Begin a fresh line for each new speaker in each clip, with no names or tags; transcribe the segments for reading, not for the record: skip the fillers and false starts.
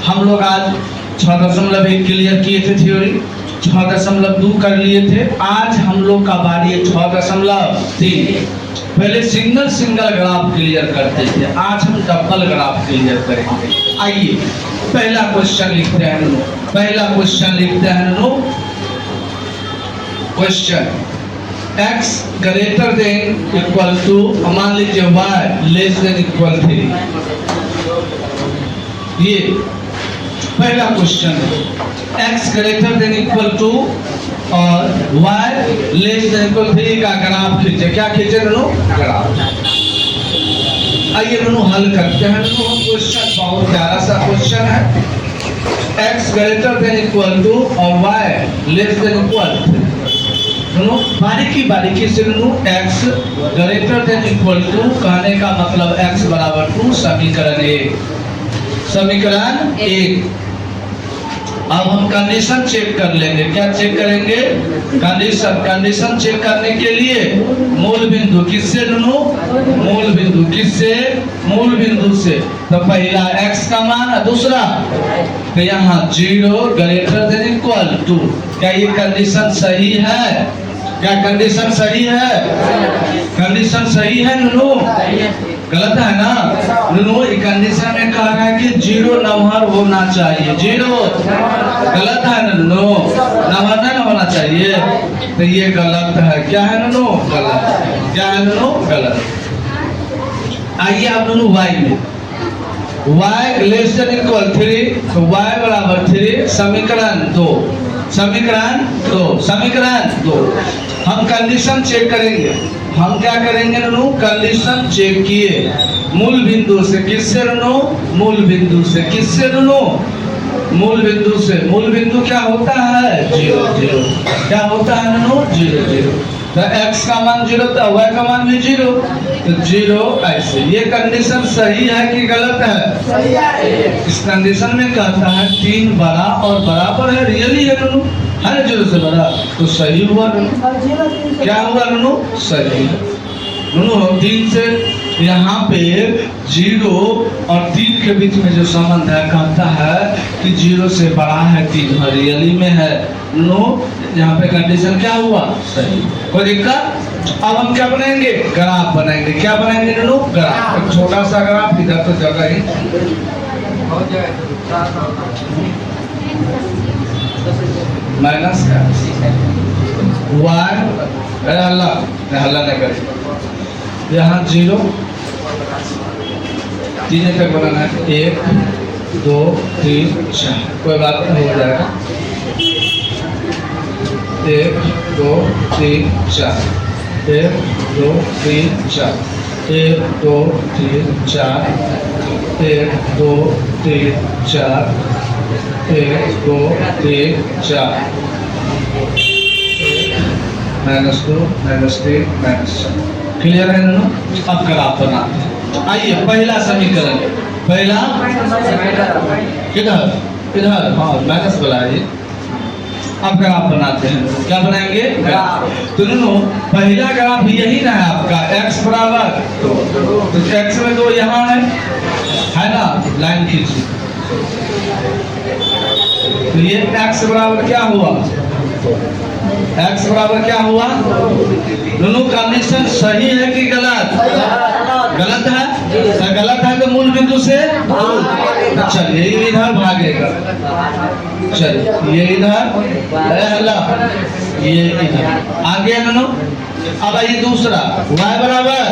हम लोग आज 6.1 क्लियर किए थे थ्योरी, 6.2 कर लिए थे। आज हम लोग का बारी है 6.3। पहले सिंगल ग्राफ क्लियर करते थे, आज हम डबल ग्राफ क्लियर करेंगे। आइए पहला क्वेश्चन लिखते हैं नो। पहला क्वेश्चन लिखते हैं no. Question x greater than equal to, मान लीजिए y लेस देन इक्वल 3। ये पहला क्वेश्चन है। x greater than equal to और y लेस देन इक्वल 3 का ग्राफ खींचे। क्या खींचे नो? ग्राफ। आइए नो हल करते हैं नो। क्वेश्चन बहुत प्यारा सा क्वेश्चन है। x greater than equal to और y लेस देन इक्वल 3। बारीकी से x greater than equal to कहने का मतलब x बराबर 2 समीकरण 1। समीकरण 1। अब हम कंडीशन चेक कर लेंगे। क्या चेक करेंगे? कंडीशन चेक करने के लिए मूल बिंदु किससे नो? मूल बिंदु किससे? मूल बिंदु से। तो पहला x का मान, दूसरा तो यहाँ 0 ग्रेटर देन इक्वल टू। क्या ये कंडीशन सही है? क्या कंडीशन सही है? कंडीशन सही है नुनू? गलत है ना नुनू? ये कंडीशन में कहा है कि 0 नंबर होना चाहिए। 0 गलत है नुनू? नंबर नहीं होना चाहिए, तो ये गलत है। क्या है नुनू? गलत। क्या है नुनू? गलत। आइए अब नुनू y में, y लेस देन इक्वल 3, तो y बराबर 3। समीकरण 2। समीकरण 2। समीकरण 2। हम कंडीशन चेक करेंगे। हम क्या करेंगे नो? कंडीशन चेक किए मूल बिंदु से। किससे नो? मूल बिंदु से। किससे नो? मूल बिंदु से। मूल बिंदु क्या होता है? 0 0। क्या होता है नो? 0 0। तो x का मान 0 तो y का मान भी 0, तो 0 ऐसे। ये कंडीशन सही है कि गलत है? सही है। इस कंडीशन में कहता है 3 बड़ा और बराबर है, रियली है नो? है ना? 0 से बड़ा, तो सही हुआ नो? क्या हुआ नो? सही नो। 3 से यहाँ पे 0 और 3 के बीच में जो संबंध है, कहता है कि 0 से बड़ा है 3, रियली में है नो। यहाँ पे कंडीशन क्या हुआ? सही। कोई दिक्कत? अब हम क्या बनाएंगे? ग्राफ बनाएंगे। क्या बनाएंगे नो? ग्राफ। एक छोटा सा ग्राफ, इधर तो जगह ही माइनस का y, हल्ला नहीं करें। यहाँ 0 3 तक बनाना है। 1 2 3 4, कोई बात नहीं, हो जाएगा। 1 2 3 4, 1 2 3 4, 1 2 3 4, 1 2 3 4, 1 2 3 4, -2 -3 -4। क्लियर है नो? अब ग्राफ बनाते हैं। आइए पहला समीकरण। पहला किधर? इधर। हाँ, माइनस बनाइए। अब ग्राफ बनाते हैं। क्या बनाएंगे? ग्राफ। तो नो पहला ग्राफ यही ना है आपका, x बराबर, तो x में 2 यहाँ है ना? लाइन खींचिए। तो ये x बराबर क्या हुआ? x बराबर क्या हुआ? दोनों कंडीशन सही है कि गलत? गलत है। तो गलत है तो मूल बिंदु से चलिए इधर भागेगा। चलिए ये इधर, ये इधर आगे नो। अब ये दूसरा y बराबर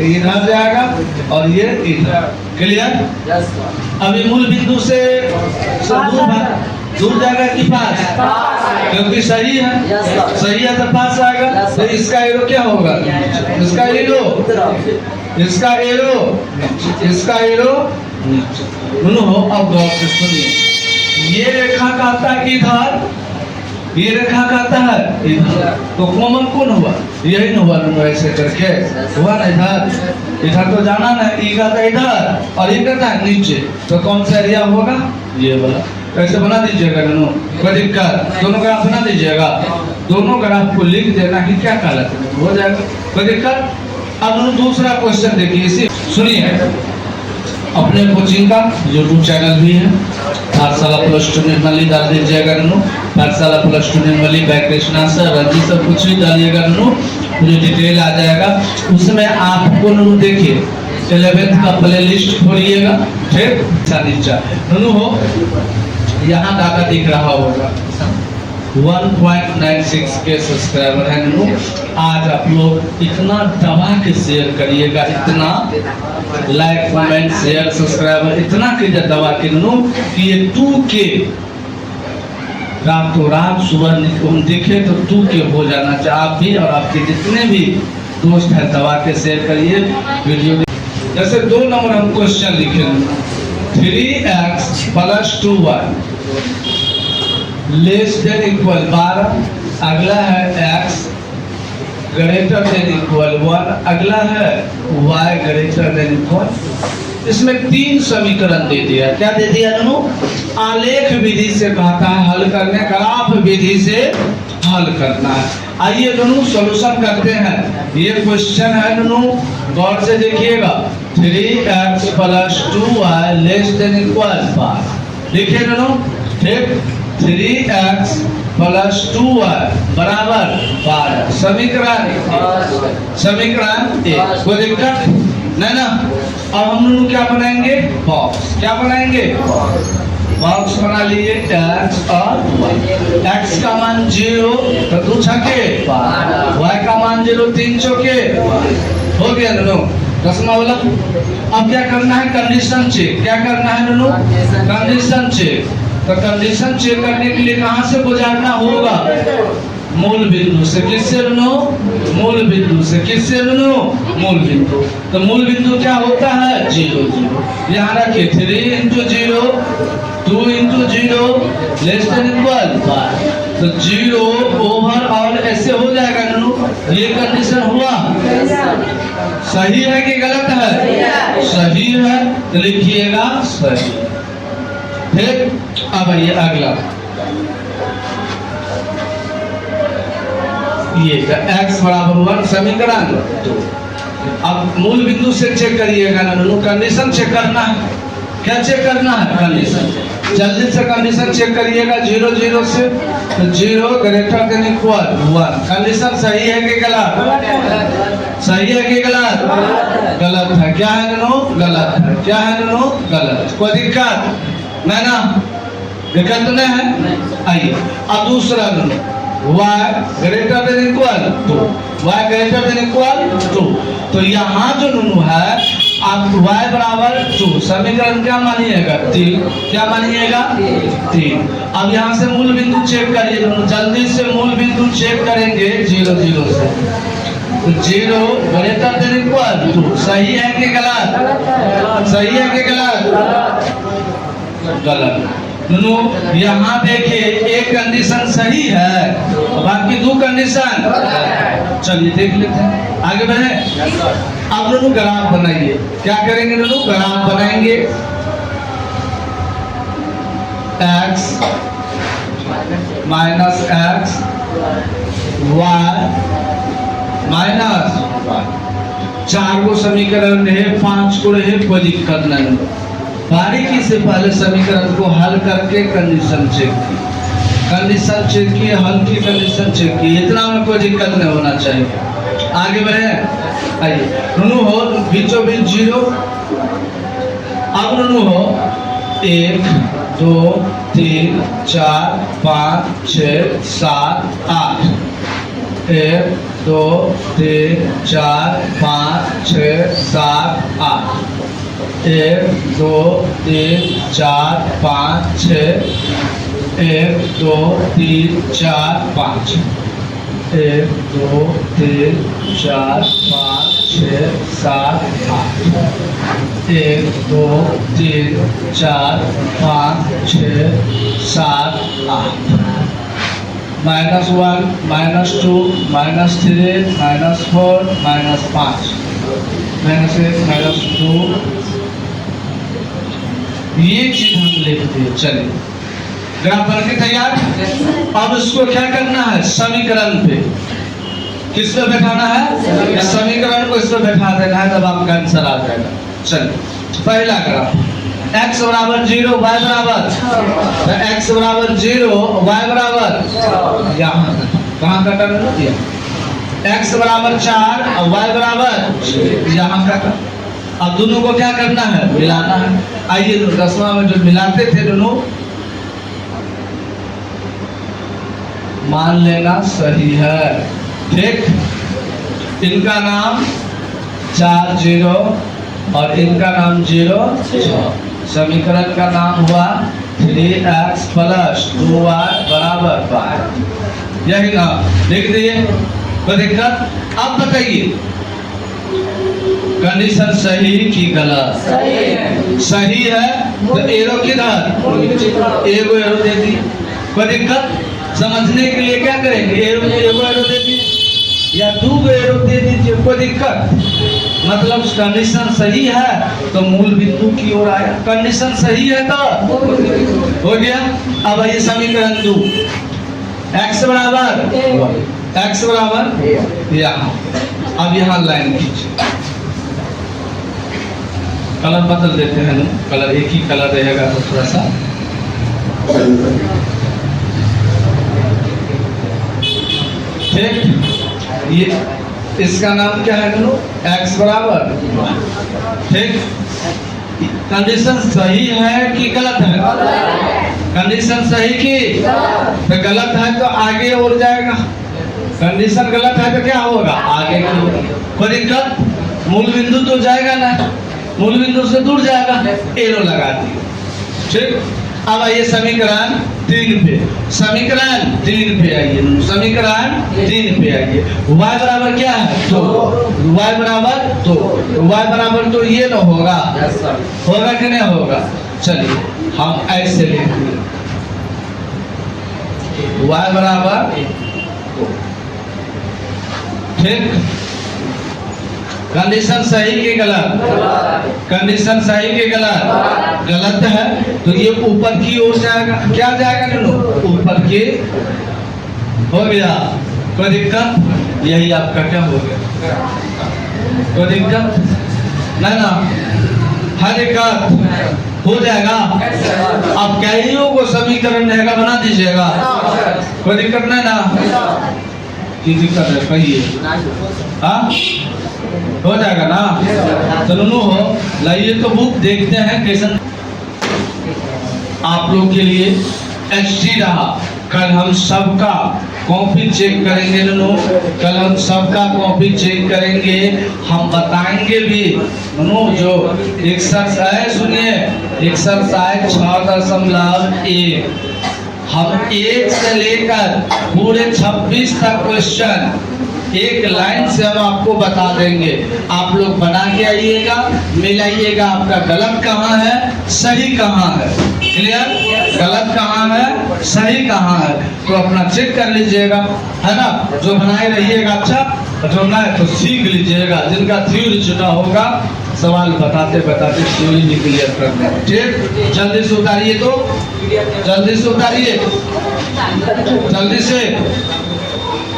इधर जाएगा और ये इधर। क्लियर? अभी मूल बिंदु से दूर जाएगा कि पास? क्योंकि सही है। सही है तो पास आएगा। तो इसका एरो क्या होगा? इसका एरो अब गौर से सुनिए। ये रेखा कहता है कि इधर, ये रेखा कहता है इधर, तो कॉमन कौन हुआ? यही न हुआ नो? ऐसे करके हुआ ना इधर। इधर तो जाना ना, ई का इधर और ये कहता है नीचे, तो कौन सा एरिया होगा? ये वाला। ऐसे बना दीजिएगा नो, कोई दिक्कत? दोनों ग्राफ बना दीजिएगा। दोनों ग्राफ को लिख देना कि क्या कहलाता है, हो जाएगा। कोई दिक्कत? अब दूसरा क्वेश्चन देखिए, इसी सुनिए। अपने कोचिंग का यूट्यूब चैनल भी है, पाठशाला प्लस 2 निर्मली डाल दीजिएगा नू, Pathshala plus 2 Nirmali by Krishna sir, Ranjit sir, कुछ भी डालिएगा नू, मुझे डिटेल आ जाएगा। उसमें आपको नू देखिए 11th का प्ले लिस्ट खोलिएगा, ठीक नीचा नू हो, यहाँ डाटा दिख रहा होगा 1.96 के सब्सक्राइबर हैं नू। आज आप लोग इतना दबा के शेयर करिएगा, इतना लाइक कमेंट शेयर सब्सक्राइबर इतना कीजिए दबा के नू कि ये 2K रातों रात सुबह हम देखे तो 2K हो जाना चाहिए। आप भी और आपके जितने भी दोस्त हैं दबा के शेयर करिए वीडियो। जैसे 2 नंबर हम क्वेश्चन लिखे 3x + 2y less than equal 12, अगला है x ग्रेटर देन इक्वल 1, अगला है y ग्रेटर देन इक्वल। इसमें 3 समीकरण दे दिया। क्या दे दिया नू? आलेख विधि से कहता है हल करने, ग्राफ विधि से हल करना है। आइए दोनों सॉल्यूशन करते हैं। ये क्वेश्चन है दोनों, गौर से देखिएगा। 3x + 2y less than equal 12 लिखे दोनों, ठीक। 3x + 2y बराबर 12 समीकरण एक। कोई दिक्कत नहीं ना? अब हम लोग क्या बनाएंगे? बॉक्स। क्या बनाएंगे? बॉक्स बना लिए x और x का मान 0 तो 2 छके, y का मान 0 3 चौके, हो गया दोनों दसवां वाला। अब क्या करना है? Condition check. क्या करना है दोनों? Condition check. तो कंडीशन चेक करने के लिए कहां से गुजारना होगा? मूल बिंदु से। किससे लो? मूल बिंदु से। किससे लो? मूल बिंदु। तो मूल बिंदु क्या होता है? 0 0। यहाँ रखिए 3 × 0 2 × 0 लेस देन इक्वल 12। तो 0 ओवर ऑल ऐसे हो जाएगा नो। ये कंडीशन हुआ, सही है कि गलत है? सही है तो लिखिएगा सही। ठीक। अब आइए अगला, ये x = 1 समीकरण 2। अब मूल बिंदु से चेक करिएगा ना, कंडीशन चेक करना है। क्या चेक करना है? कंडीशन। जल्दी से कंडीशन चेक करिएगा 0 0 से। तो 0 ग्रेटर देन इक्वल 1। कंडीशन सही है कि गलत? सही है कि गलत? गलत है। क्या है नो? गलत है। क्या है नो? गलत। कोई दिक्कत नहीं ना? दिक्कत नहीं है? आइए अब दूसरा no, y greater than equal 2। y greater than equal 2। तो यहाँ जो नुनू है आप y बराबर 2 समीकरण क्या मानिएगा? 3। क्या मानिएगा? 3। अब यहाँ से मूल बिंदु चेक करिए दोनों, जल्दी से मूल बिंदु चेक करेंगे 0 0 से। तो 0 ग्रेटर देन इक्वल 2। सही है कि गलत? सही है कि गलत? गलत। दोनों यहाँ देखिए एक कंडीशन सही है, बाकी 2 कंडीशन। चलिए देख लेते हैं, आगे बढ़े। अब दोनों ग्राफ बनाइए। क्या करेंगे दोनों? ग्राफ बनाएंगे। x - x y - 4 को समीकरण है, 5 को रहे, कोई दिक्कत नहीं। बारीकी से पहले समीकरण को हल करके कंडीशन चेक की, कंडीशन चेक की, हल की, कंडीशन चेक की। इतना में कोई दिक्कत नहीं होना चाहिए। आगे बढ़े। आइए दोनों हो बीचों बीच 0। अब दोनों हो 1 2 3 4 5 6 7 8। 1 2 3 4 5 6 7 8। 1 2 3 4 5 6। 1 2 3 4 5। 1 2 3 4 5 6 7 8। 1 2 3 4 5 6 7 8। -1 -2 -3 -4 -5 -1 -2। ये चीज हम लिखते हैं। चलिए ग्राफ बन के तैयार। अब इसको क्या करना है? समीकरण पे। किस पे बैठाना है? समीकरण को इस पे बैठा देना है, तब आपका आंसर आ जाएगा। चलिए पहला ग्राफ x बराबर 0 y बराबर तो x बराबर 0 y बराबर यहाँ कहाँ का टर्म दिया x बराबर 4 और y बराबर यहाँ का टर्म। अब दोनों को क्या करना है मिलाना है। आइए 10वां में जो मिलाते थे दोनों मान लेना सही है। ठीक, इनका नाम 4 0 और इनका नाम 0 समीकरण का नाम हुआ 3x + 2y बराबर 5। यही नाम लिख दिए, कोई दिक्कत? अब बताइए कंडीशन सही कि गलत? सही है तो एरो किधर एगो एरो दे दी। कोई दिक्कत? समझने के लिए क्या करेंगे एगो एरो दे दी या 2 एरो दे दीजिए, कोई दिक्कत? मतलब कंडीशन सही है तो मूल बिंदु की ओर आया, कंडीशन सही है तो हो गया। अब ये समीकरण 2 x बराबर यहाँ। अब यहाँ लाइन खींचे, कलर बदल देते हैं ना, कलर एक ही कलर रहेगा तो थोड़ा सा ठीक। ये इसका नाम क्या है x बराबर ठीक। कंडीशन सही है कि गलत है? कंडीशन सही कि तो गलत है तो आगे और जाएगा, कंडीशन गलत है तो क्या होगा आगे की। कोई दिक्कत? मूल बिंदु तो जाएगा ना, मूल बिंदु से दूर जाएगा, एरो लगा दिए। ठीक, अब आइए समीकरण 3 पे, समीकरण 3 पे आइए, समीकरण 3 पे आइए। y बराबर क्या है 2, y बराबर 2, y बराबर तो ये ना होगा, होगा कि नहीं होगा? चलिए हम ऐसे लिखेंगे y बराबर 2। ठीक, कंडीशन सही कि गलत? कंडीशन सही कि गलत? गलत है तो ये ऊपर की ओर जाएगा, क्या जाएगा लोग ऊपर की हो गया। कोई दिक्कत? यही आपका क्या हो गया, कोई दिक्कत नहीं ना? हर दिक्कत हो जाएगा। अब कईयों को समीकरण रहेगा बना दीजिएगा, कोई दिक्कत नहीं ना? की दिक्कत है कहिए, हाँ हो जाएगा ना? चलो हो लाइए तो बुक देखते हैं कैसे आप लोग के लिए एचडी रहा। कल हम सबका कॉपी चेक करेंगे लोग, कल हम सबका कॉपी चेक करेंगे, हम बताएंगे भी जो एक्सरसाइज सुनिए, एक्सरसाइज 6.1 हम 1 से लेकर पूरे 26 तक क्वेश्चन एक लाइन से हम आपको बता देंगे। आप लोग बना के आइएगा, मिलाइएगा आपका गलत कहाँ है सही कहाँ है। क्लियर? गलत कहाँ है सही कहाँ है तो अपना चेक कर लीजिएगा, है ना? जो बनाए रहिएगा अच्छा, जो ना तो सीख लीजिएगा। जिनका थ्योरी छुटा होगा सवाल बताते बताते थ्योरी भी क्लियर करना है। ठीक, जल्दी से उतारिए, तो जल्दी से उतारिए, जल्दी से।